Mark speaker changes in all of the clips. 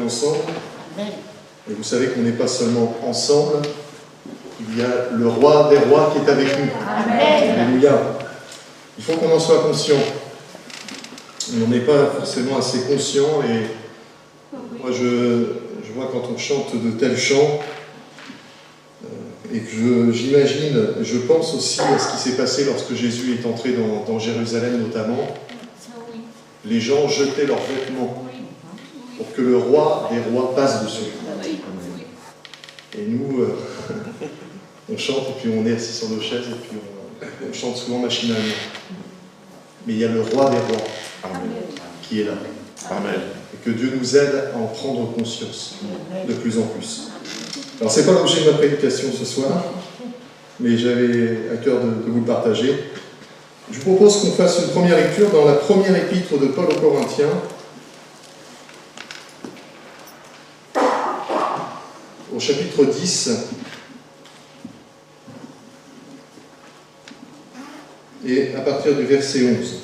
Speaker 1: ensemble. Et vous savez qu'on n'est pas seulement ensemble, il y a le roi des rois qui est avec nous. Alléluia. Il faut qu'on en soit conscient. On n'en est pas forcément assez conscient, et moi je vois quand on chante de tels chants, et que j'imagine, je pense aussi à ce qui s'est passé lorsque Jésus est entré dans Jérusalem notamment. Les gens jetaient leurs vêtements pour que le roi des rois passe dessus. Et nous, on chante et puis on est assis sur nos chaises et puis on chante souvent machinalement. Mais il y a le roi des rois qui est là. Amen. Et que Dieu nous aide à en prendre conscience de plus en plus. Alors c'est pas l'objet de ma prédication ce soir, mais j'avais à cœur de vous le partager. Je vous propose qu'on fasse une première lecture dans la première épître de Paul aux Corinthiens, au chapitre 10, et à partir du verset 11.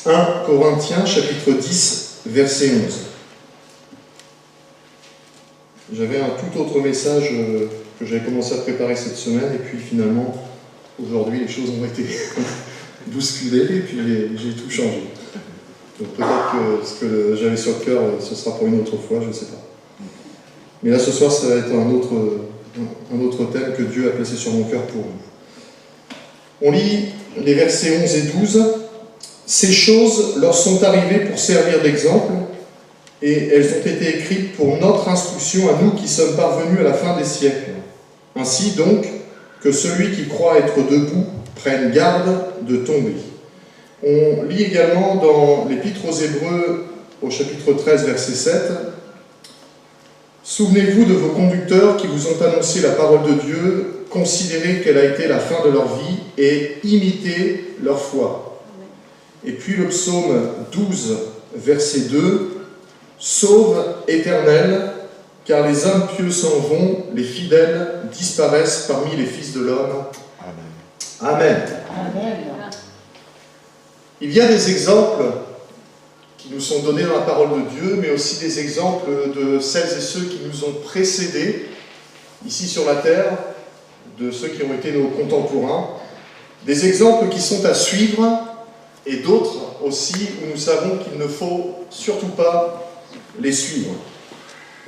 Speaker 1: 1 Corinthiens, chapitre 10, verset 11. J'avais un tout autre message que j'avais commencé à préparer cette semaine, et puis finalement, aujourd'hui, les choses ont été bousculées, et puis j'ai tout changé. Donc peut-être que ce que j'avais sur le cœur, ce sera pour une autre fois, je ne sais pas. Mais là, ce soir, ça va être un autre thème que Dieu a placé sur mon cœur pour nous. On lit les versets 11 et 12. « Ces choses leur sont arrivées pour servir d'exemple, et elles ont été écrites pour notre instruction à nous qui sommes parvenus à la fin des siècles. Ainsi donc, que celui qui croit être debout prenne garde de tomber. » On lit également dans l'Épître aux Hébreux, au chapitre 13, verset 7, « Souvenez-vous de vos conducteurs qui vous ont annoncé la parole de Dieu, considérez quelle a été la fin de leur vie et imitez leur foi. » Et puis le psaume 12, verset 2, « Sauve, Éternel, car les hommes pieux s'en vont, les fidèles disparaissent parmi les fils de l'homme. Amen. » Amen. Amen. Il y a des exemples qui nous sont donnés dans la parole de Dieu, mais aussi des exemples de celles et ceux qui nous ont précédés, ici sur la terre, de ceux qui ont été nos contemporains. Des exemples qui sont à suivre, et d'autres aussi où nous savons qu'il ne faut surtout pas les suivre.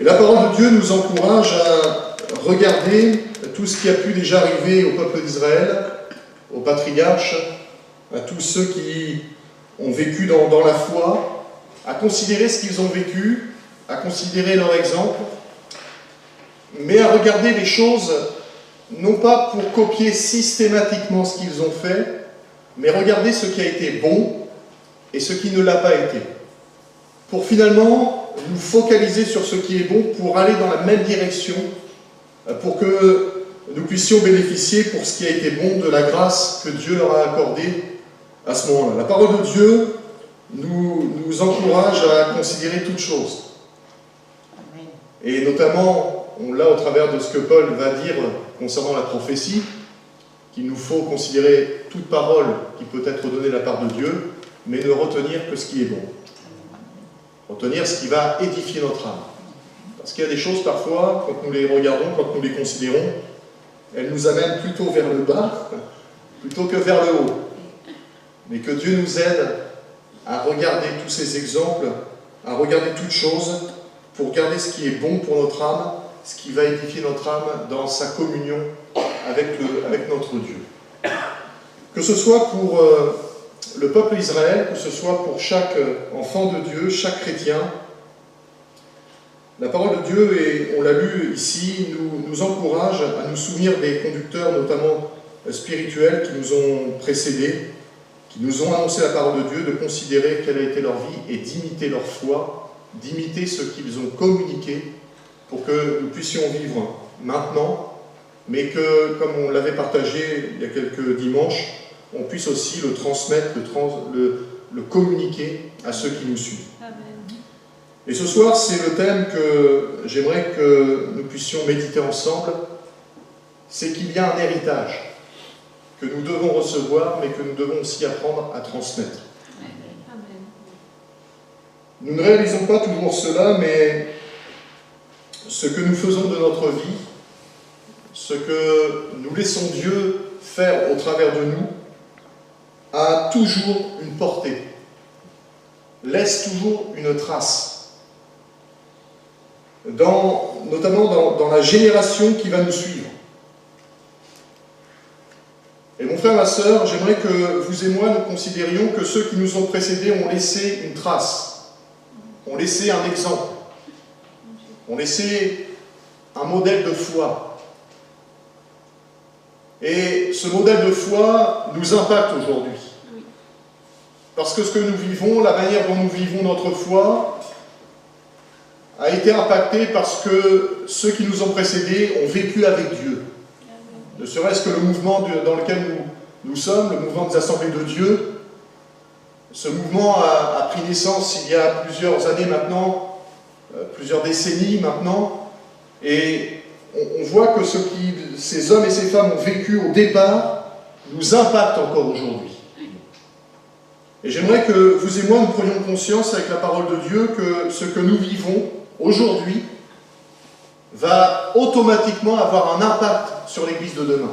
Speaker 1: Et la parole de Dieu nous encourage à regarder tout ce qui a pu déjà arriver au peuple d'Israël, aux patriarches, à tous ceux qui ont vécu dans la foi, à considérer ce qu'ils ont vécu, à considérer leur exemple, mais à regarder les choses non pas pour copier systématiquement ce qu'ils ont fait, mais regarder ce qui a été bon et ce qui ne l'a pas été. Pour finalement nous focaliser sur ce qui est bon, pour aller dans la même direction, pour que nous puissions bénéficier pour ce qui a été bon de la grâce que Dieu leur a accordée à ce moment-là. La parole de Dieu nous encourage à considérer toutes choses. Et notamment, on l'a au travers de ce que Paul va dire concernant la prophétie, qu'il nous faut considérer toute parole qui peut être donnée de la part de Dieu, mais ne retenir que ce qui est bon. Retenir ce qui va édifier notre âme. Parce qu'il y a des choses parfois, quand nous les regardons, quand nous les considérons, elles nous amènent plutôt vers le bas, plutôt que vers le haut. Mais que Dieu nous aide à regarder tous ces exemples, à regarder toutes choses, pour garder ce qui est bon pour notre âme, ce qui va édifier notre âme dans sa communion avec notre Dieu. Que ce soit pour le peuple Israël, que ce soit pour chaque enfant de Dieu, chaque chrétien, la parole de Dieu, et on l'a lu ici, nous encourage à nous souvenir des conducteurs, notamment spirituels, qui nous ont précédés, qui nous ont annoncé la parole de Dieu, de considérer quelle a été leur vie et d'imiter leur foi, d'imiter ce qu'ils ont communiqué pour que nous puissions vivre maintenant, mais que, comme on l'avait partagé il y a quelques dimanches, on puisse aussi le transmettre, le communiquer à ceux qui nous suivent. Amen. Et ce soir, c'est le thème que j'aimerais que nous puissions méditer ensemble, c'est qu'il y a un héritage que nous devons recevoir, mais que nous devons aussi apprendre à transmettre. Amen. Nous ne réalisons pas toujours cela, mais ce que nous faisons de notre vie, ce que nous laissons Dieu faire au travers de nous, a toujours une portée, laisse toujours une trace, notamment dans la génération qui va nous suivre. Et mon frère, ma sœur, j'aimerais que vous et moi nous considérions que ceux qui nous ont précédés ont laissé une trace, ont laissé un exemple, ont laissé un modèle de foi. Et ce modèle de foi nous impacte aujourd'hui. Parce que ce que nous vivons, la manière dont nous vivons notre foi, a été impacté parce que ceux qui nous ont précédés ont vécu avec Dieu. Ne serait-ce que le mouvement dans lequel nous sommes, le mouvement des Assemblées de Dieu, ce mouvement a pris naissance il y a plusieurs années maintenant, plusieurs décennies maintenant, et on voit que ce que ces hommes et ces femmes ont vécu au départ nous impacte encore aujourd'hui. Et j'aimerais que vous et moi nous prenions conscience avec la parole de Dieu que ce que nous vivons aujourd'hui va automatiquement avoir un impact sur l'Église de demain.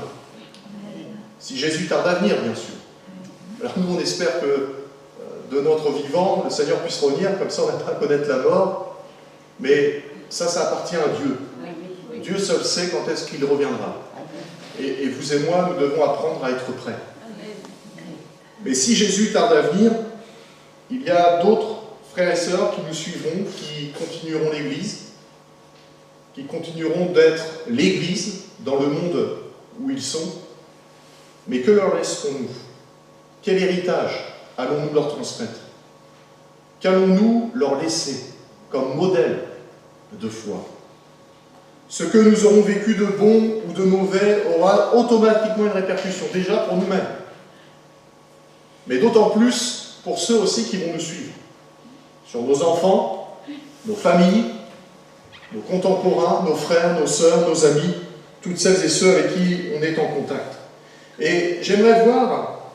Speaker 1: Si Jésus tarde à venir, bien sûr. Alors nous, on espère que de notre vivant, le Seigneur puisse revenir, comme ça on n'a pas à connaître la mort, mais ça appartient à Dieu. Dieu seul sait quand est-ce qu'il reviendra. Et vous et moi, nous devons apprendre à être prêts. Mais si Jésus tarde à venir, il y a d'autres frères et sœurs qui nous suivront, qui continueront l'Église, qui continueront d'être l'Église dans le monde où ils sont. Mais que leur laisserons-nous? Quel héritage allons-nous leur transmettre? Qu'allons-nous leur laisser comme modèle de foi? Ce que nous aurons vécu de bon ou de mauvais aura automatiquement une répercussion, déjà pour nous-mêmes, mais d'autant plus pour ceux aussi qui vont nous suivre, sur nos enfants, nos familles, nos contemporains, nos frères, nos sœurs, nos amis, toutes celles et ceux avec qui on est en contact. Et j'aimerais voir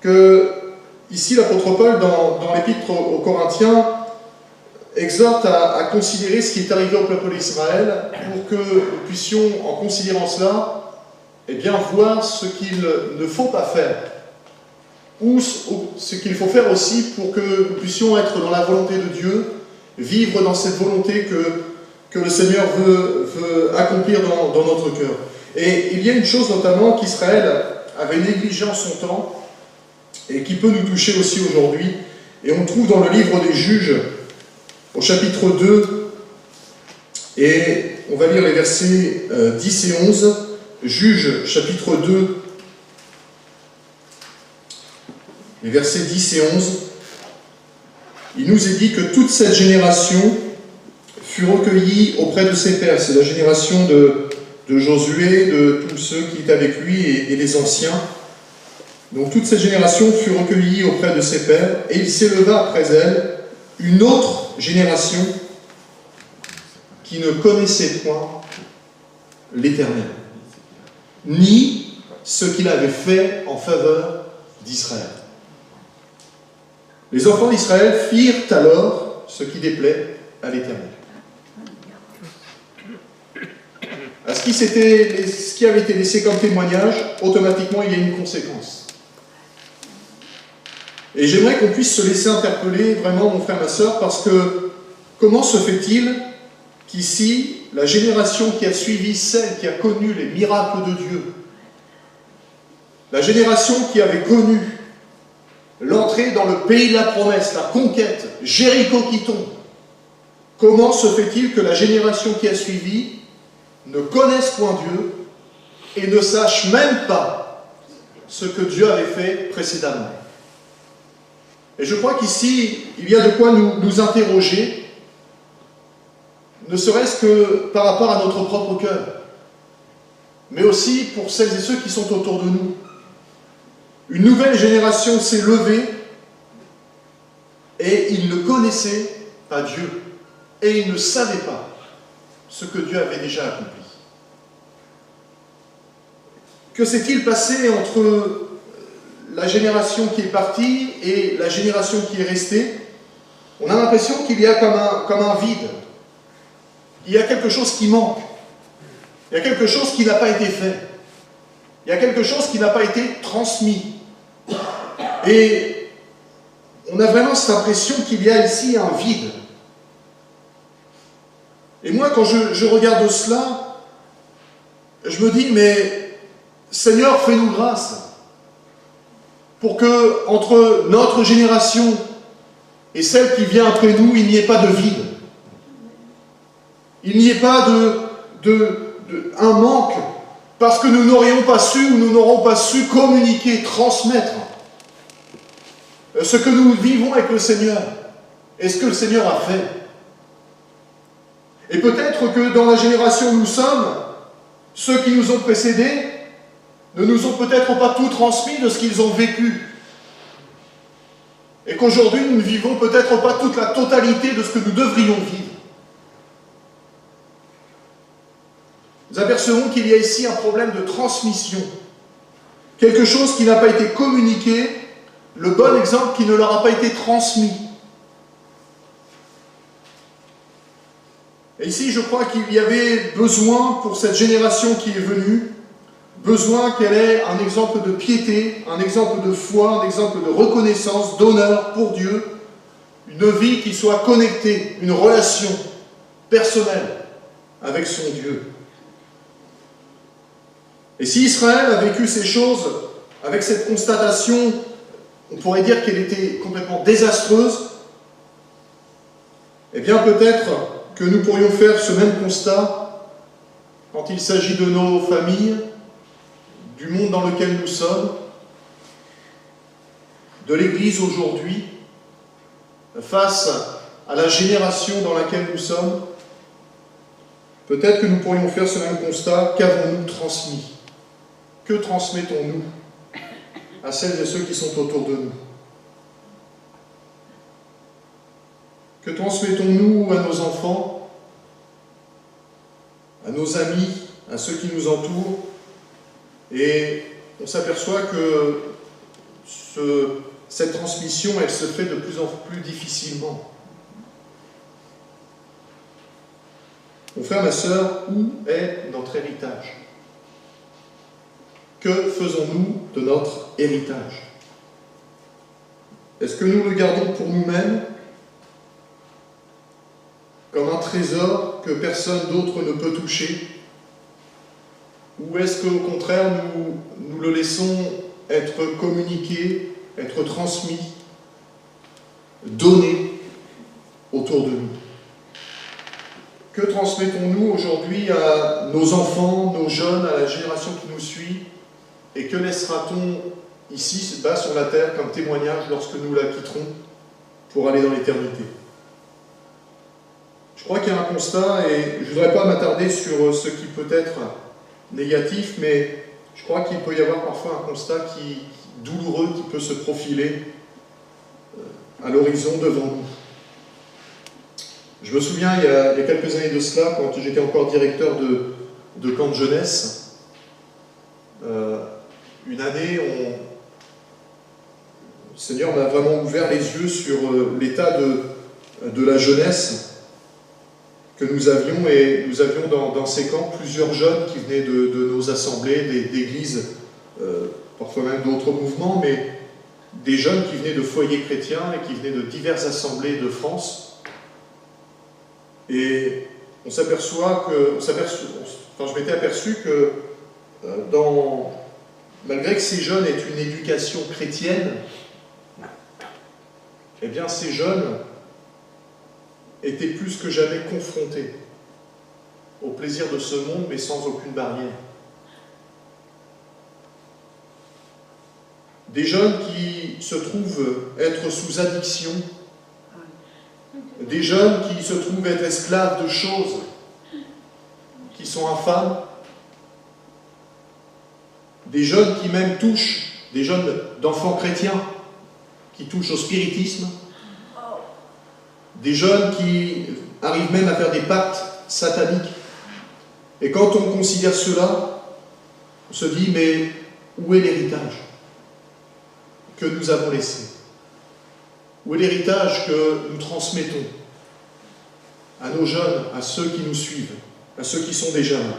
Speaker 1: que, ici, l'apôtre Paul, dans l'épître aux Corinthiens, exhorte à considérer ce qui est arrivé au peuple d'Israël pour que nous puissions, en considérant cela, eh bien, voir ce qu'il ne faut pas faire, ou ce qu'il faut faire aussi pour que nous puissions être dans la volonté de Dieu, vivre dans cette volonté que le Seigneur veut accomplir dans notre cœur. Et il y a une chose notamment qu'Israël avait négligée en son temps, et qui peut nous toucher aussi aujourd'hui, et on trouve dans le livre des Juges, au chapitre 2, et on va lire les versets 10 et 11, Juges, chapitre 2, les versets 10 et 11, il nous est dit que toute cette génération fut recueillie auprès de ses pères. C'est la génération de Josué, de tous ceux qui étaient avec lui et des anciens. Donc toute cette génération fut recueillie auprès de ses pères, et il s'éleva après elle une autre génération qui ne connaissait point l'Éternel, ni ce qu'il avait fait en faveur d'Israël. Les enfants d'Israël firent alors ce qui déplaît à l'Éternel. Ce qui avait été laissé comme témoignage, automatiquement il y a une conséquence. Et j'aimerais qu'on puisse se laisser interpeller vraiment, mon frère, ma sœur, parce que comment se fait-il qu'ici, la génération qui a suivi celle qui a connu les miracles de Dieu, la génération qui avait connu l'entrée dans le pays de la promesse, la conquête, Jéricho qui tombe, comment se fait-il que la génération qui a suivi ne connaisse point Dieu et ne sache même pas ce que Dieu avait fait précédemment? Et je crois qu'ici, il y a de quoi nous interroger, ne serait-ce que par rapport à notre propre cœur, mais aussi pour celles et ceux qui sont autour de nous. Une nouvelle génération s'est levée et ils ne connaissaient pas Dieu et ils ne savaient pas ce que Dieu avait déjà accompli. Que s'est-il passé entre la génération qui est partie et la génération qui est restée? on a l'impression qu'il y a comme un vide. Il y a quelque chose qui manque. Il y a quelque chose qui n'a pas été fait. Il y a quelque chose qui n'a pas été transmis. Et on a vraiment cette impression qu'il y a ici un vide. Et moi, quand je regarde cela, je me dis, mais Seigneur, fais-nous grâce pour que, entre notre génération et celle qui vient après nous, il n'y ait pas de vide. Il n'y ait pas un manque, parce que nous n'aurions pas su ou nous n'aurons pas su communiquer, transmettre ce que nous vivons avec le Seigneur et ce que le Seigneur a fait. Et peut-être que dans la génération où nous sommes, ceux qui nous ont précédés ne nous ont peut-être pas tout transmis de ce qu'ils ont vécu. Et qu'aujourd'hui, nous ne vivons peut-être pas toute la totalité de ce que nous devrions vivre. Nous apercevons qu'il y a ici un problème de transmission. Quelque chose qui n'a pas été communiqué, le bon exemple qui ne leur a pas été transmis. Et ici, je crois qu'il y avait besoin, pour cette génération qui est venue, besoin qu'elle ait un exemple de piété, un exemple de foi, un exemple de reconnaissance, d'honneur pour Dieu, une vie qui soit connectée, une relation personnelle avec son Dieu. Et si Israël a vécu ces choses avec cette constatation, on pourrait dire qu'elle était complètement désastreuse, eh bien peut-être que nous pourrions faire ce même constat quand il s'agit de nos familles, du monde dans lequel nous sommes, de l'Église aujourd'hui, face à la génération dans laquelle nous sommes. Peut-être que nous pourrions faire ce même constat. Qu'avons-nous transmis? Que transmettons-nous à celles et ceux qui sont autour de nous? Que transmettons-nous à nos enfants, à nos amis, à ceux qui nous entourent? Et on s'aperçoit que cette transmission, elle se fait de plus en plus difficilement. Mon frère, ma sœur, où est notre héritage? Que faisons-nous de notre héritage? Est-ce que nous le gardons pour nous-mêmes, comme un trésor que personne d'autre ne peut toucher? Ou est-ce qu'au contraire, nous le laissons être communiqué, être transmis, donné autour de nous? Que transmettons-nous aujourd'hui à nos enfants, nos jeunes, à la génération qui nous suit? Et que laissera-t-on ici, bas sur la terre, comme témoignage lorsque nous la quitterons pour aller dans l'éternité? Je crois qu'il y a un constat, et je ne voudrais pas m'attarder sur ce qui peut être négatif, mais je crois qu'il peut y avoir parfois un constat douloureux qui peut se profiler à l'horizon devant nous. Je me souviens, il y a quelques années de cela, quand j'étais encore directeur de camp de jeunesse, une année, le Seigneur m'a vraiment ouvert les yeux sur l'état de la jeunesse que nous avions, et nous avions dans ces camps plusieurs jeunes qui venaient de nos assemblées, d'églises, parfois même d'autres mouvements, mais des jeunes qui venaient de foyers chrétiens et qui venaient de diverses assemblées de France. Et je m'étais aperçu que malgré que ces jeunes aient une éducation chrétienne, eh bien ces jeunes étaient plus que jamais confrontés au plaisir de ce monde, mais sans aucune barrière. Des jeunes qui se trouvent être sous addiction, des jeunes qui se trouvent être esclaves de choses qui sont infâmes, des jeunes qui même touchent, des jeunes d'enfants chrétiens qui touchent au spiritisme, des jeunes qui arrivent même à faire des pactes sataniques. Et quand on considère cela, on se dit, mais où est l'héritage que nous avons laissé? Où est l'héritage que nous transmettons à nos jeunes, à ceux qui nous suivent, à ceux qui sont déjà là?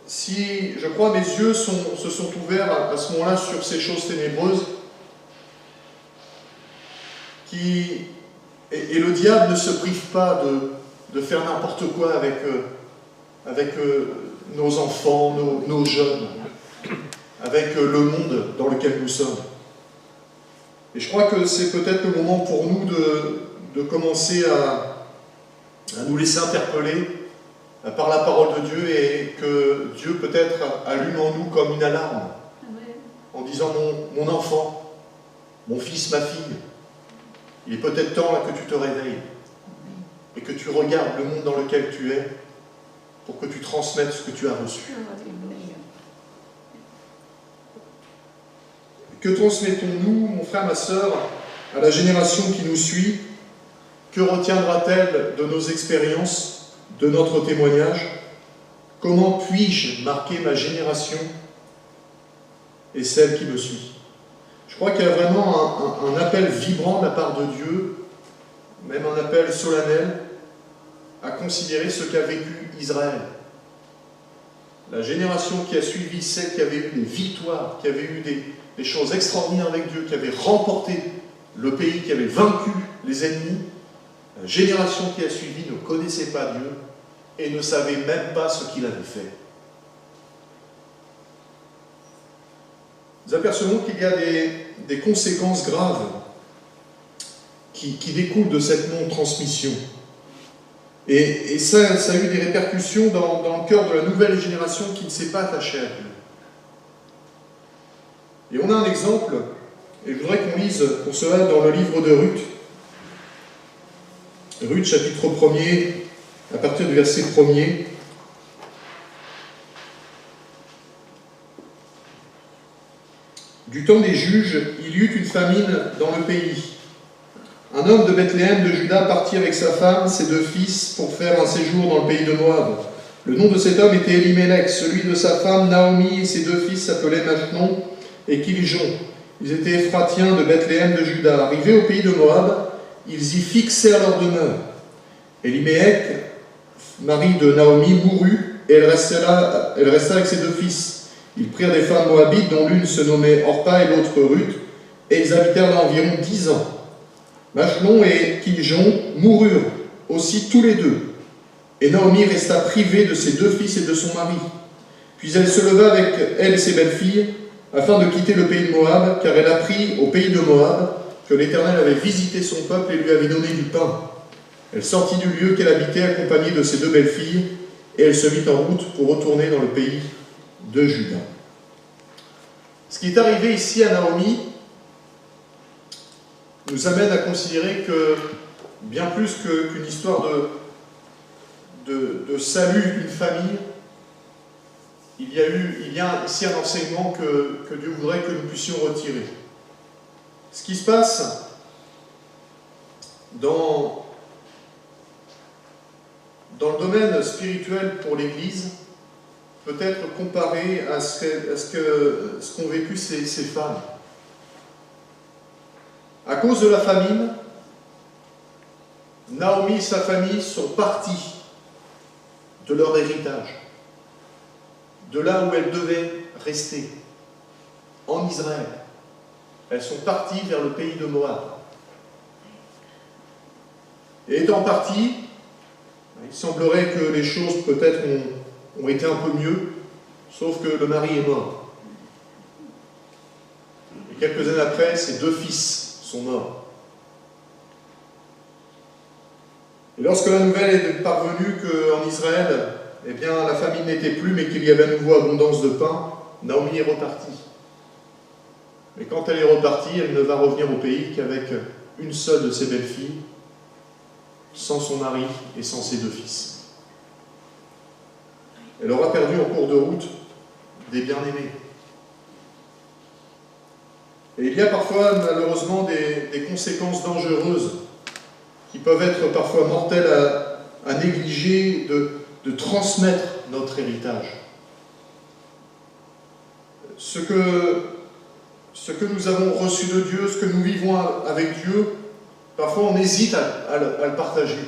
Speaker 1: Si, je crois, mes yeux se sont ouverts à ce moment-là sur ces choses ténébreuses, et le diable ne se prive pas de faire n'importe quoi avec nos enfants, nos jeunes, avec le monde dans lequel nous sommes. Et je crois que c'est peut-être le moment pour nous de commencer à nous laisser interpeller par la parole de Dieu, et que Dieu peut-être allume en nous comme une alarme en disant mon enfant, mon fils, ma fille, il est peut-être temps là que tu te réveilles et que tu regardes le monde dans lequel tu es pour que tu transmettes ce que tu as reçu. Que transmettons-nous, mon frère, ma sœur, à la génération qui nous suit? Que retiendra-t-elle de nos expériences, de notre témoignage? Comment puis-je marquer ma génération et celle qui me suit? Je crois qu'il y a vraiment un appel vibrant de la part de Dieu, même un appel solennel, à considérer ce qu'a vécu Israël. La génération qui a suivi, celle qui avait eu des victoires, qui avait eu des choses extraordinaires avec Dieu, qui avait remporté le pays, qui avait vaincu les ennemis. La génération qui a suivi ne connaissait pas Dieu et ne savait même pas ce qu'il avait fait. Nous apercevons qu'il y a des conséquences graves qui découlent de cette non-transmission. Et ça a eu des répercussions dans le cœur de la nouvelle génération qui ne s'est pas attachée à Dieu. Et on a un exemple, et je voudrais qu'on lise pour cela dans le livre de Ruth. Ruth, chapitre 1er, à partir du verset 1er. Du temps des juges, il y eut une famine dans le pays. Un homme de Bethléem de Juda partit avec sa femme, ses 2 fils, pour faire un séjour dans le pays de Moab. Le nom de cet homme était Elimelech, celui de sa femme Naomi, et ses 2 fils s'appelaient Machlon et Kiljon. Ils étaient Ephratiens de Bethléem de Juda. Arrivés au pays de Moab, ils y fixèrent leur demeure. Elimelech, mari de Naomi, mourut, et elle resta avec ses 2 fils. Ils prirent des femmes moabites, dont l'une se nommait Orpa et l'autre Ruth, et ils habitèrent là environ 10 ans. Machlon et Kiljon moururent aussi tous les 2, et Naomi resta privée de ses 2 fils et de son mari. Puis elle se leva avec elle et ses belles-filles, afin de quitter le pays de Moab, car elle apprit au pays de Moab que l'Éternel avait visité son peuple et lui avait donné du pain. Elle sortit du lieu qu'elle habitait, accompagnée de ses 2 belles-filles, et elle se mit en route pour retourner dans le pays de Juda. Ce qui est arrivé ici à Naomi nous amène à considérer que, bien plus qu'une histoire de salut d'une famille, il y a ici un enseignement que Dieu voudrait que nous puissions retirer. Ce qui se passe dans le domaine spirituel pour l'Église peut être comparé à ce qu'ont vécu ces femmes. À cause de la famine, Naomi et sa famille sont partis de leur héritage, de là où elles devaient rester, en Israël. Elles sont parties vers le pays de Moab. Et étant parties, il semblerait que les choses peut-être ont été un peu mieux, sauf que le mari est mort. Et quelques années après, ses 2 fils sont morts. Et lorsque la nouvelle est parvenue qu'en Israël, eh bien, la famine n'était plus, mais qu'il y avait à nouveau abondance de pain, Naomi est repartie. Mais quand elle est repartie, elle ne va revenir au pays qu'avec une seule de ses belles-filles, sans son mari et sans ses 2 fils. Elle aura perdu en cours de route des bien-aimés. Et il y a parfois, malheureusement, des conséquences dangereuses qui peuvent être parfois mortelles à négliger de transmettre notre héritage. Ce ce que nous avons reçu de Dieu, ce que nous vivons avec Dieu, parfois on hésite à le partager.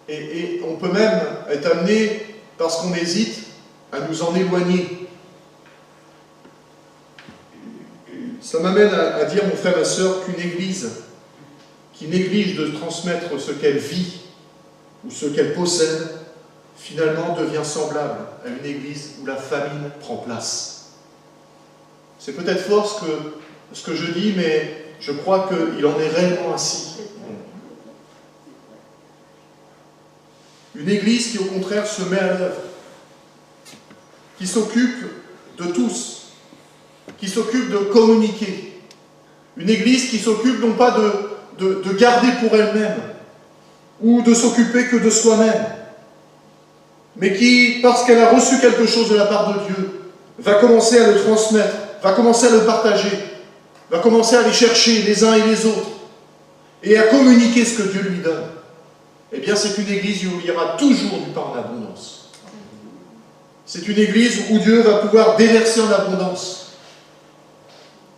Speaker 1: Et on peut même être amené, parce qu'on hésite, à nous en éloigner. Ça m'amène à dire, mon frère, ma sœur, qu'une église qui néglige de transmettre ce qu'elle vit ou ce qu'elle possède, finalement devient semblable à une église où la famine prend place. C'est peut-être fort ce que je dis, mais je crois qu'il en est réellement ainsi. Une église qui, au contraire, se met à l'œuvre, qui s'occupe de tous, qui s'occupe de communiquer. Une église qui s'occupe non pas de garder pour elle-même, ou de s'occuper que de soi-même, mais qui, parce qu'elle a reçu quelque chose de la part de Dieu, va commencer à le transmettre, va commencer à le partager, va commencer à aller chercher les uns et les autres, et à communiquer ce que Dieu lui donne. Eh bien, c'est une église où il y aura toujours du pain en abondance. C'est une église où Dieu va pouvoir déverser en abondance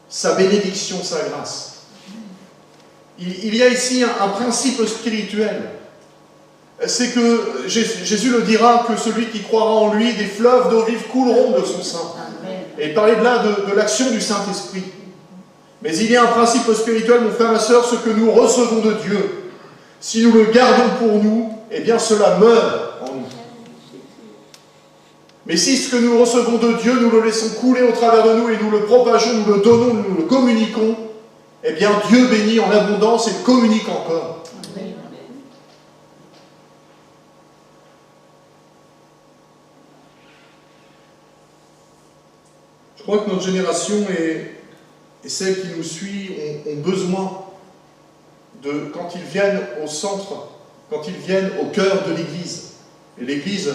Speaker 1: sa bénédiction, sa grâce. Il y a ici un principe spirituel. C'est que, Jésus le dira, que celui qui croira en lui, des fleuves d'eau vive couleront de son sein. Et il parlait de là de l'action du Saint-Esprit. Mais il y a un principe spirituel, mon frère, ma sœur, ce que nous recevons de Dieu. Si nous le gardons pour nous, eh bien cela meurt en nous. Mais si ce que nous recevons de Dieu, nous le laissons couler au travers de nous et nous le propageons, nous le donnons, nous le communiquons, eh bien Dieu bénit en abondance et communique encore. Je crois que notre génération et celle qui nous suit ont besoin de, quand ils viennent au centre, quand ils viennent au cœur de l'Église. Et l'Église,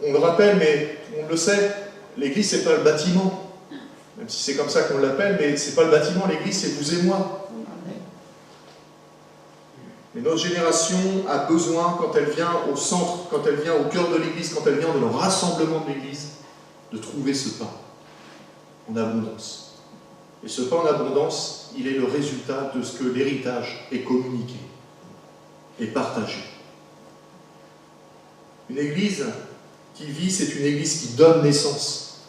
Speaker 1: on le rappelle, mais on le sait, l'Église, c'est pas le bâtiment. Même si c'est comme ça qu'on l'appelle, mais c'est pas le bâtiment, l'Église, c'est vous et moi. Et notre génération a besoin, quand elle vient au centre, quand elle vient au cœur de l'Église, quand elle vient de le rassemblement de l'Église, de trouver ce pain en abondance. Et ce pain en abondance, il est le résultat de ce que l'héritage est communiqué et partagé. Une église qui vit, c'est une église qui donne naissance.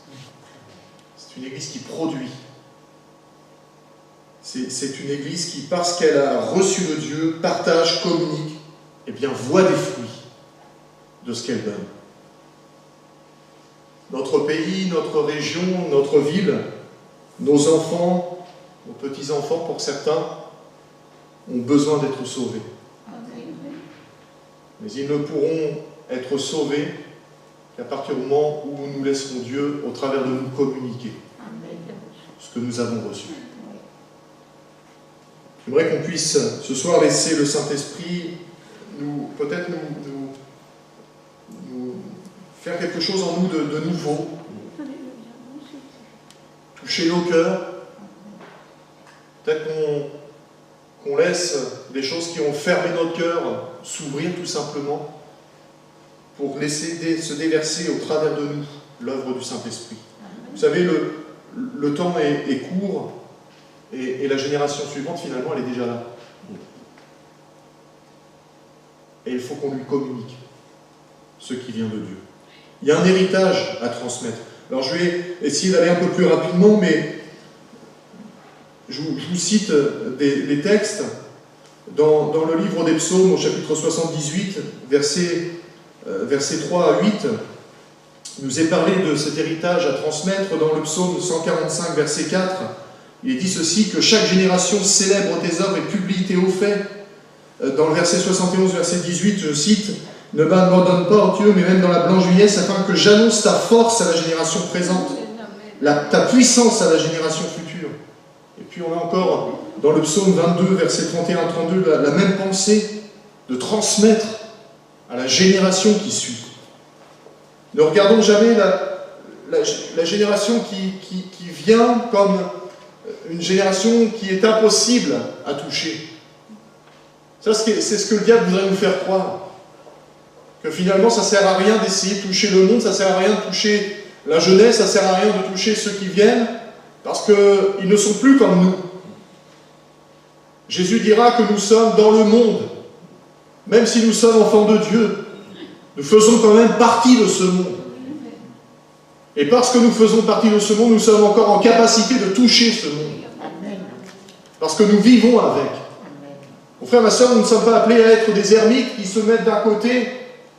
Speaker 1: C'est une église qui produit. C'est une église qui, parce qu'elle a reçu de Dieu, partage, communique, et bien voit des fruits de ce qu'elle donne. Notre pays, notre région, notre ville, nos enfants, nos petits-enfants pour certains, ont besoin d'être sauvés. Mais ils ne pourront être sauvés qu'à partir du moment où nous laisserons Dieu, au travers de nous, communiquer ce que nous avons reçu. J'aimerais qu'on puisse ce soir laisser le Saint-Esprit peut-être nous faire quelque chose en nous de nouveau, toucher nos cœurs. Peut-être qu'on laisse des choses qui ont fermé notre cœur s'ouvrir tout simplement pour laisser se déverser au travers de nous l'œuvre du Saint-Esprit. Vous savez, le temps est court et la génération suivante, finalement, elle est déjà là. Et il faut qu'on lui communique ce qui vient de Dieu. Il y a un héritage à transmettre. Alors je vais essayer d'aller un peu plus rapidement, mais je vous cite les textes. Dans le livre des Psaumes, au chapitre 78, versets 3 à 8, il nous est parlé de cet héritage à transmettre. Dans le psaume 145, verset 4, il est dit ceci, que chaque génération célèbre tes œuvres et publie tes hauts faits. Dans le verset 71, verset 18, je cite, « Ne m'abandonne pas, ô Dieu, mais même dans la blanche vieillesse, afin que j'annonce ta force à la génération présente, ta puissance à la génération future. » Et puis on a encore, dans le psaume 22, verset 31-32, la même pensée de transmettre à la génération qui suit. Ne regardons jamais la génération qui vient comme une génération qui est impossible à toucher. Ça, c'est ce que le diable voudrait nous faire croire. Que finalement, ça ne sert à rien d'essayer de toucher le monde, ça ne sert à rien de toucher la jeunesse, ça ne sert à rien de toucher ceux qui viennent, Parce qu'ils ne sont plus comme nous. Jésus dira que nous sommes dans le monde. Même si nous sommes enfants de Dieu, nous faisons quand même partie de ce monde. Et parce que nous faisons partie de ce monde, nous sommes encore en capacité de toucher ce monde. Parce que nous vivons avec. Mon frère, ma soeur, nous ne sommes pas appelés à être des ermites qui se mettent d'un côté,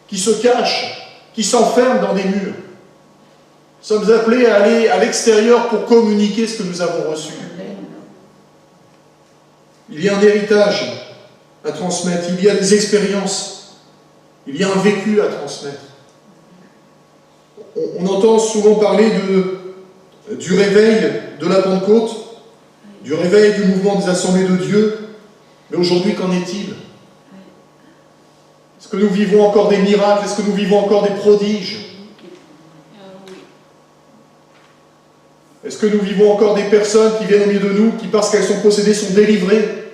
Speaker 1: qui se cachent, qui s'enferment dans des murs. Nous sommes appelés à aller à l'extérieur pour communiquer ce que nous avons reçu. Il y a un héritage à transmettre, il y a des expériences, il y a un vécu à transmettre. On entend souvent parler du réveil de la Pentecôte, du réveil du mouvement des Assemblées de Dieu, mais aujourd'hui, qu'en est-il? Est-ce que nous vivons encore des miracles? Est-ce que nous vivons encore des prodiges? Est-ce que nous vivons encore des personnes qui viennent au milieu de nous, qui parce qu'elles sont possédées sont délivrées?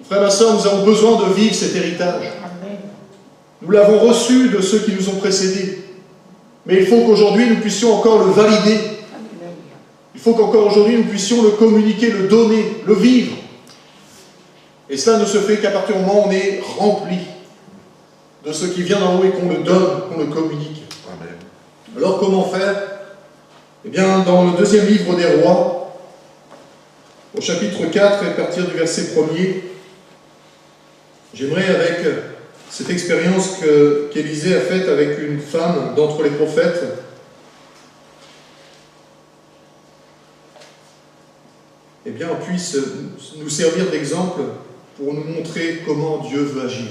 Speaker 1: Frères et sœurs, nous avons besoin de vivre cet héritage. Nous l'avons reçu de ceux qui nous ont précédés. Mais il faut qu'aujourd'hui nous puissions encore le valider. Il faut qu'encore aujourd'hui nous puissions le communiquer, le donner, le vivre. Et cela ne se fait qu'à partir du moment où on est rempli de ce qui vient d'en haut et qu'on le donne, qu'on le communique. Amen. Alors comment faire? Eh bien, dans le deuxième livre des Rois, au chapitre 4, et à partir du verset 1er, j'aimerais, avec cette expérience qu'Élisée a faite avec une femme d'entre les prophètes, eh bien, on puisse nous servir d'exemple pour nous montrer comment Dieu veut agir.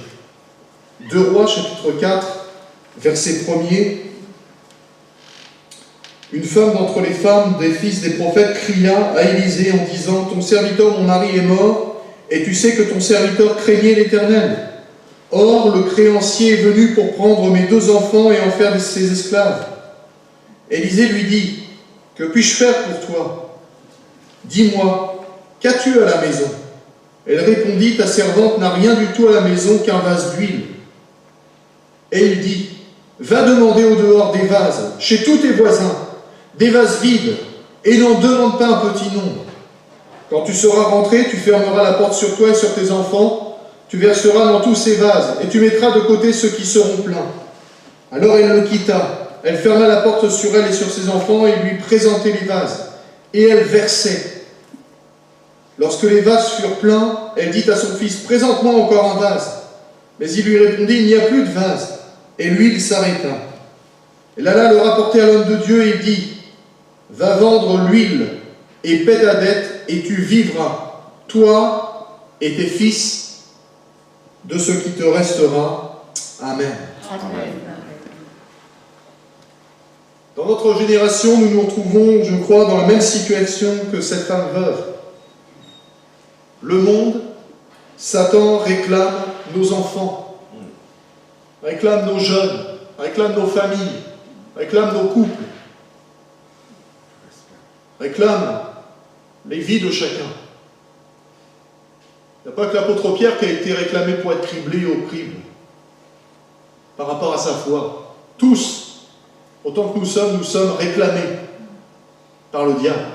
Speaker 1: 2 Rois, chapitre 4, verset 1er. Une femme d'entre les femmes des fils des prophètes cria à Élisée en disant « Ton serviteur, mon mari, est mort, et tu sais que ton serviteur craignait l'Éternel. Or, le créancier est venu pour prendre mes 2 enfants et en faire ses esclaves. » Élisée lui dit « Que puis-je faire pour toi? Dis-moi, qu'as-tu à la maison ?» Elle répondit « Ta servante n'a rien du tout à la maison qu'un vase d'huile. » Et il dit « Va demander au dehors des vases, chez tous tes voisins, des vases vides, et n'en demande pas un petit nombre. Quand tu seras rentré, tu fermeras la porte sur toi et sur tes enfants, tu verseras dans tous ces vases, et tu mettras de côté ceux qui seront pleins. » Alors elle le quitta, elle ferma la porte sur elle et sur ses enfants, et lui présentait les vases, et elle versait. Lorsque les vases furent pleins, elle dit à son fils « Présente-moi encore un vase. » Mais il lui répondit « Il n'y a plus de vase. » Et l'huile s'arrêta. Elle alla le rapporter à l'homme de Dieu et dit « Va vendre l'huile et paie ta dette, et tu vivras, toi et tes fils, de ce qui te restera. Amen. » Amen. Dans notre génération, nous nous retrouvons, je crois, dans la même situation que cette femme veuve. Le monde, Satan réclame nos enfants, réclame nos jeunes, réclame nos familles, réclame nos couples, réclame les vies de chacun. Il n'y a pas que l'apôtre Pierre qui a été réclamé pour être criblé au crible par rapport à sa foi. Tous, autant que nous sommes réclamés par le diable.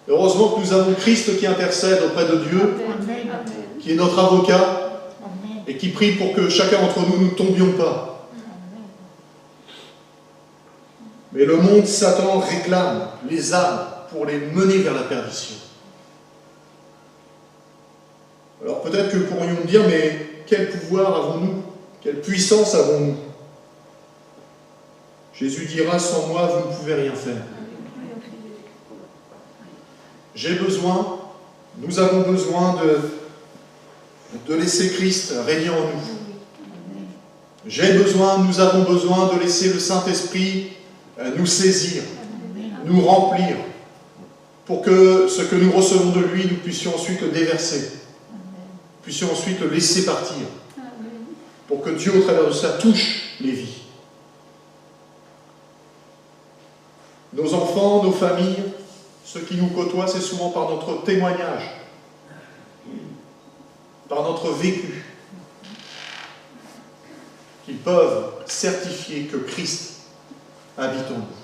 Speaker 1: Heureusement que nous avons Christ qui intercède auprès de Dieu, qui est notre avocat, et qui prie pour que chacun d'entre nous ne tombions pas. Mais le monde, Satan, réclame les âmes pour les mener vers la perdition. Alors peut-être que pourrions-nous dire, mais quel pouvoir avons-nous? Quelle puissance avons-nous? Jésus dira, sans moi, vous ne pouvez rien faire. J'ai besoin, nous avons besoin de laisser Christ régner en nous. J'ai besoin, nous avons besoin de laisser le Saint-Esprit nous saisir, nous remplir, pour que ce que nous recevons de lui, nous puissions ensuite le déverser, puissions ensuite le laisser partir, pour que Dieu, au travers de ça, touche les vies. Nos enfants, nos familles, ceux qui nous côtoient, c'est souvent par notre témoignage, par notre vécu, qu'ils peuvent certifier que Christ habite en nous.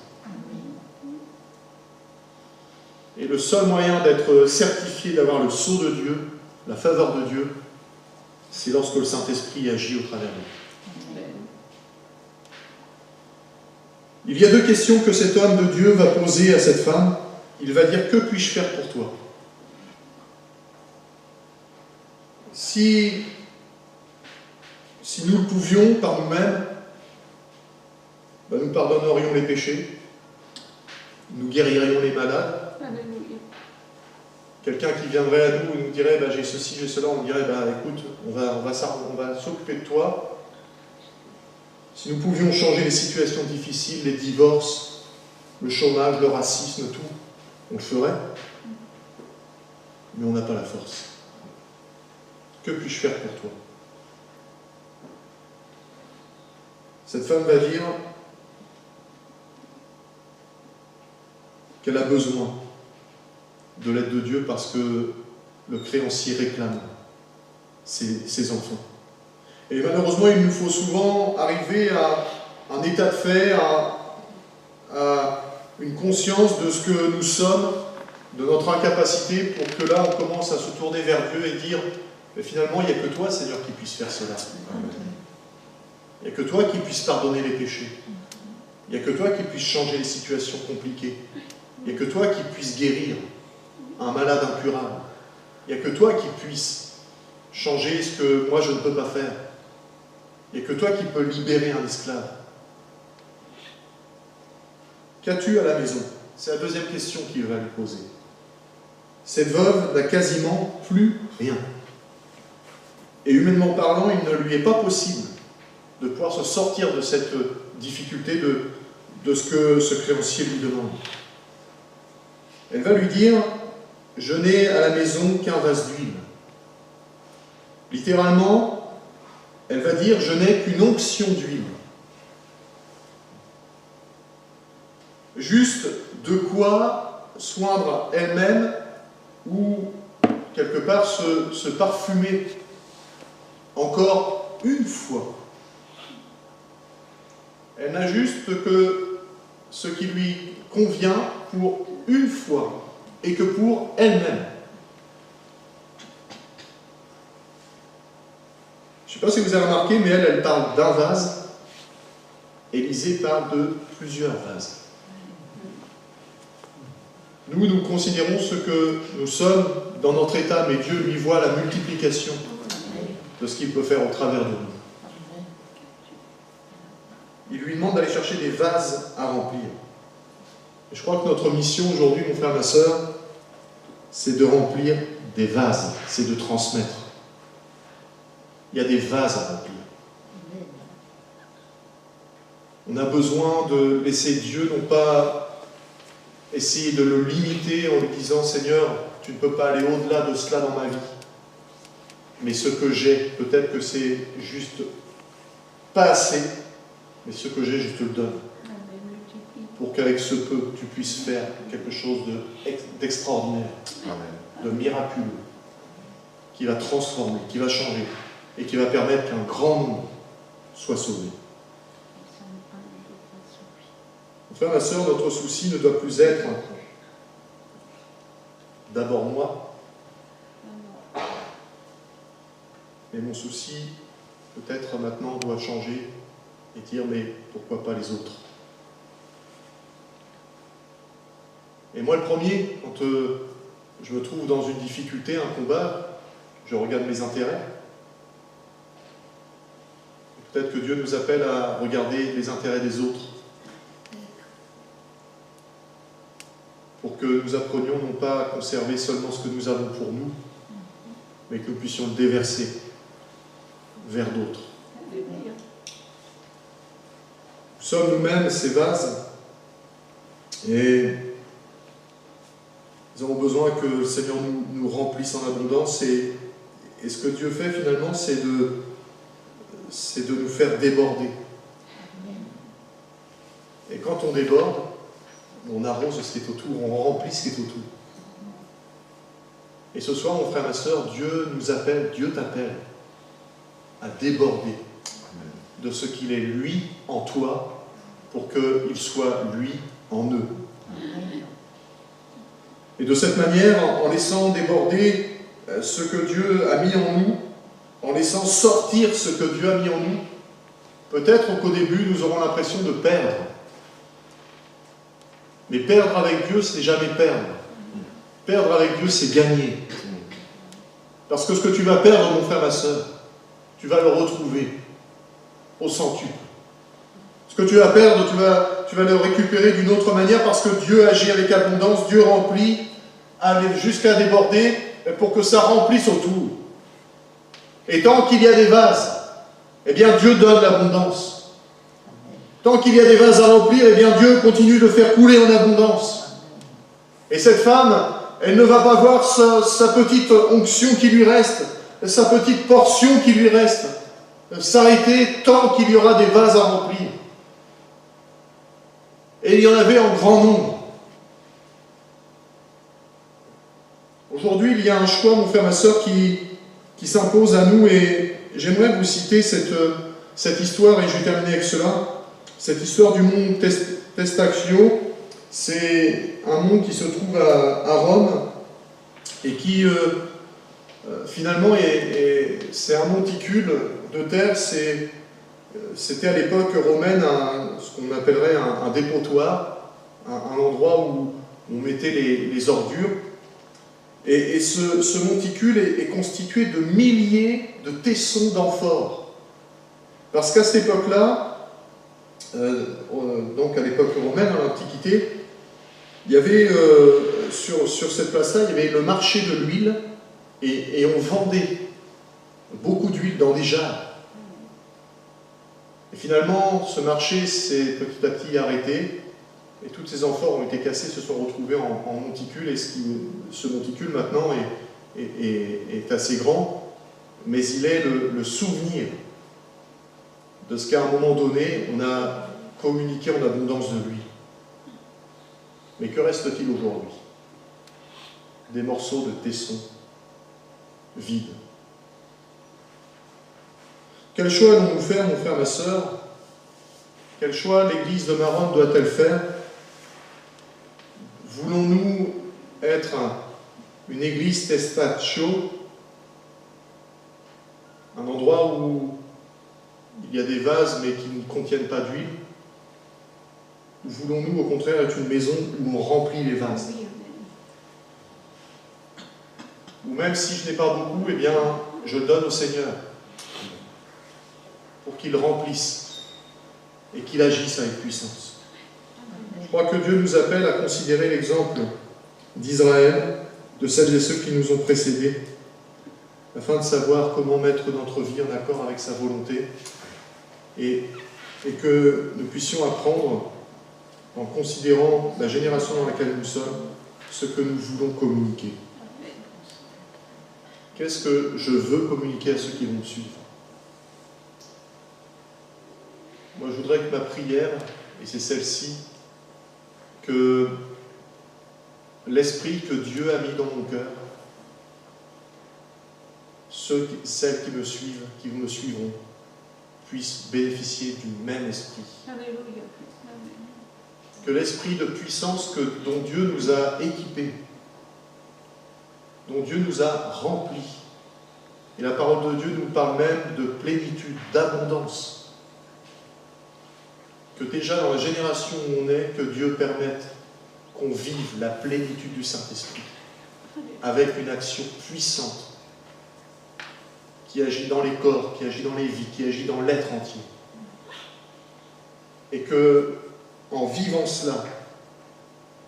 Speaker 1: Et le seul moyen d'être certifié, d'avoir le sceau de Dieu, la faveur de Dieu, c'est lorsque le Saint-Esprit agit au travers de nous. Il y a 2 questions que cet homme de Dieu va poser à cette femme. Il va dire, que puis-je faire pour toi? Si nous le pouvions par nous-mêmes, nous pardonnerions les péchés, nous guéririons les malades. Quelqu'un qui viendrait à nous et nous dirait, j'ai ceci, j'ai cela, on dirait, écoute, on va s'occuper de toi. Si nous pouvions changer les situations difficiles, les divorces, le chômage, le racisme, tout, on le ferait. Mais on n'a pas la force. Que puis-je faire pour toi? Cette femme va dire qu'elle a besoin de l'aide de Dieu parce que le créancier réclame ses enfants. Et malheureusement, il nous faut souvent arriver à un état de fait, à une conscience de ce que nous sommes, de notre incapacité, pour que là, on commence à se tourner vers Dieu et dire, mais finalement, il n'y a que toi, Seigneur, qui puisse faire cela. Il n'y a que toi qui puisse pardonner les péchés. Il n'y a que toi qui puisse changer les situations compliquées. Il n'y a que toi qui puisse guérir un malade incurable. Il n'y a que toi qui puisse changer ce que moi je ne peux pas faire. Il n'y a que toi qui peux libérer un esclave. Qu'as-tu à la maison? C'est la deuxième question qu'il va lui poser. Cette veuve n'a quasiment plus rien. Et humainement parlant, il ne lui est pas possible de pouvoir se sortir de cette difficulté de ce que ce créancier lui demande. Elle va lui dire, je n'ai à la maison qu'un vase d'huile. Littéralement, elle va dire, je n'ai qu'une onction d'huile. Juste de quoi soindre elle-même ou quelque part se parfumer encore une fois. Elle n'a juste que ce qui lui convient pour une fois et que pour elle-même. Je ne sais pas si vous avez remarqué, mais elle parle d'un vase. Élisée parle de plusieurs vases. Nous considérons ce que nous sommes dans notre état, mais Dieu lui voit la multiplication de ce qu'il peut faire au travers de nous. Il lui demande d'aller chercher des vases à remplir. Et je crois que notre mission aujourd'hui, mon frère, ma sœur, c'est de remplir des vases, c'est de transmettre. Il y a des vases à remplir. On a besoin de laisser Dieu, non pas essayer de le limiter en lui disant « Seigneur, tu ne peux pas aller au-delà de cela dans ma vie. » Mais ce que j'ai, peut-être que c'est juste pas assez, mais ce que j'ai, je te le donne. Pour qu'avec ce peu, tu puisses faire quelque chose d'extraordinaire, de miraculeux, qui va transformer, qui va changer, et qui va permettre qu'un grand nombre soit sauvé. Mon frère, ma sœur, notre souci ne doit plus être d'abord moi, mais mon souci, peut-être maintenant, doit changer et dire, mais pourquoi pas les autres? Et moi, le premier, quand je me trouve dans une difficulté, un combat, je regarde mes intérêts. Peut-être que Dieu nous appelle à regarder les intérêts des autres. Pour que nous apprenions non pas à conserver seulement ce que nous avons pour nous, mais que nous puissions le déverser vers d'autres. Nous sommes nous-mêmes ces vases, et nous avons besoin que le Seigneur nous remplisse en abondance, et ce que Dieu fait finalement, c'est de nous faire déborder. Et quand on déborde, on arrose ce qui est autour, on remplit ce qui est autour. Et ce soir, mon frère, ma sœur, Dieu nous appelle, Dieu t'appelle à déborder de ce qu'il est lui en toi, pour qu'il soit lui en eux. Et de cette manière, en laissant déborder ce que Dieu a mis en nous, en laissant sortir ce que Dieu a mis en nous, peut-être qu'au début, nous aurons l'impression de perdre. Mais perdre avec Dieu, c'est jamais perdre. Perdre avec Dieu, c'est gagner. Parce que ce que tu vas perdre, mon frère, ma soeur, tu vas le retrouver au centuple. Ce que tu vas perdre, tu vas le récupérer d'une autre manière parce que Dieu agit avec abondance, Dieu remplit jusqu'à déborder pour que ça remplisse autour. Et tant qu'il y a des vases, eh bien Dieu donne l'abondance. Tant qu'il y a des vases à remplir, eh bien Dieu continue de faire couler en abondance. Et cette femme, elle ne va pas voir sa petite onction qui lui reste, sa petite portion qui lui reste, s'arrêter tant qu'il y aura des vases à remplir. Et il y en avait en grand nombre. Aujourd'hui, il y a un choix, mon frère, ma soeur, qui s'impose à nous, et j'aimerais vous citer cette histoire, et je vais terminer avec cela. Cette histoire du mont Testaccio, c'est un mont qui se trouve à Rome, et qui, finalement, c'est un monticule de terre. C'était à l'époque romaine ce qu'on appellerait un dépotoir, un endroit où on mettait les ordures. Et ce monticule est constitué de milliers de tessons d'amphores. Parce qu'à cette époque-là, donc à l'époque romaine, à l'Antiquité, il y avait, sur cette place-là, il y avait le marché de l'huile, et on vendait beaucoup d'huile dans des jarres. Et finalement, ce marché s'est petit à petit arrêté, et toutes ces amphores ont été cassées, se sont retrouvées en monticule, et ce monticule maintenant est assez grand, mais il est le souvenir de ce qu'à un moment donné, on a communiqué en abondance de l'huile. Mais que reste-t-il aujourd'hui? Des morceaux de tessons vides. Quel choix allons-nous faire, mon frère, ma soeur? Quel choix l'Église de Maronne doit-elle faire? Voulons-nous être une Église Testaccio, un endroit où il y a des vases mais qui ne contiennent pas d'huile? Ou voulons-nous au contraire être une maison où on remplit les vases? Ou même si je n'ai pas beaucoup, eh bien, je donne au Seigneur pour qu'il remplisse et qu'il agisse avec puissance. Je crois que Dieu nous appelle à considérer l'exemple d'Israël, de celles et ceux qui nous ont précédés, afin de savoir comment mettre notre vie en accord avec sa volonté, et que nous puissions apprendre, en considérant la génération dans laquelle nous sommes, ce que nous voulons communiquer. Qu'est-ce que je veux communiquer à ceux qui vont me suivre? Moi, je voudrais que ma prière, et c'est celle-ci, que l'esprit que Dieu a mis dans mon cœur, celles qui me suivent, qui me suivront, puissent bénéficier du même esprit.
Speaker 2: Alléluia.
Speaker 1: Que l'esprit de puissance dont Dieu nous a équipés, dont Dieu nous a remplis. Et la parole de Dieu nous parle même de plénitude, d'abondance. Que déjà dans la génération où on est, que Dieu permette qu'on vive la plénitude du Saint-Esprit, avec une action puissante, qui agit dans les corps, qui agit dans les vies, qui agit dans l'être entier. Et que, en vivant cela,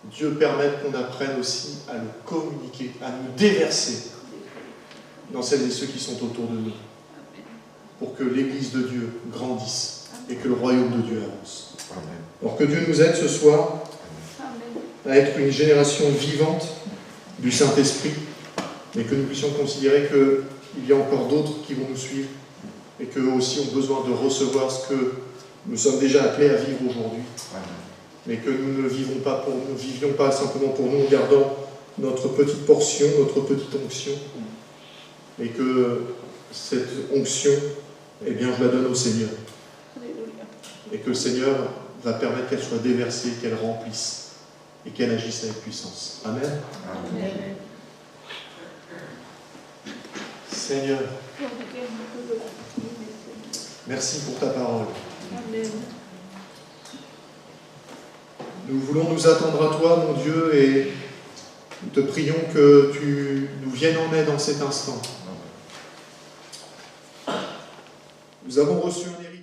Speaker 1: Dieu permette qu'on apprenne aussi à le communiquer, à nous déverser dans celles et ceux qui sont autour de nous, pour que l'Église de Dieu grandisse et que le royaume de Dieu avance. Alors que Dieu nous aide ce soir à être une génération vivante du Saint-Esprit, et que nous puissions considérer qu'il y a encore d'autres qui vont nous suivre, et qu'eux aussi ont besoin de recevoir ce que nous sommes déjà appelés à vivre aujourd'hui. Mais que nous ne vivions pas simplement pour nous en gardant notre petite portion, notre petite onction, mais que cette onction, eh bien, je la donne au Seigneur. Et que le Seigneur va permettre qu'elle soit déversée, qu'elle remplisse, et qu'elle agisse avec puissance. Amen.
Speaker 2: Amen.
Speaker 1: Seigneur, merci pour ta parole.
Speaker 2: Amen.
Speaker 1: Nous voulons nous attendre à toi, mon Dieu, et nous te prions que tu nous viennes en aide en cet instant. Nous avons reçu un héritage.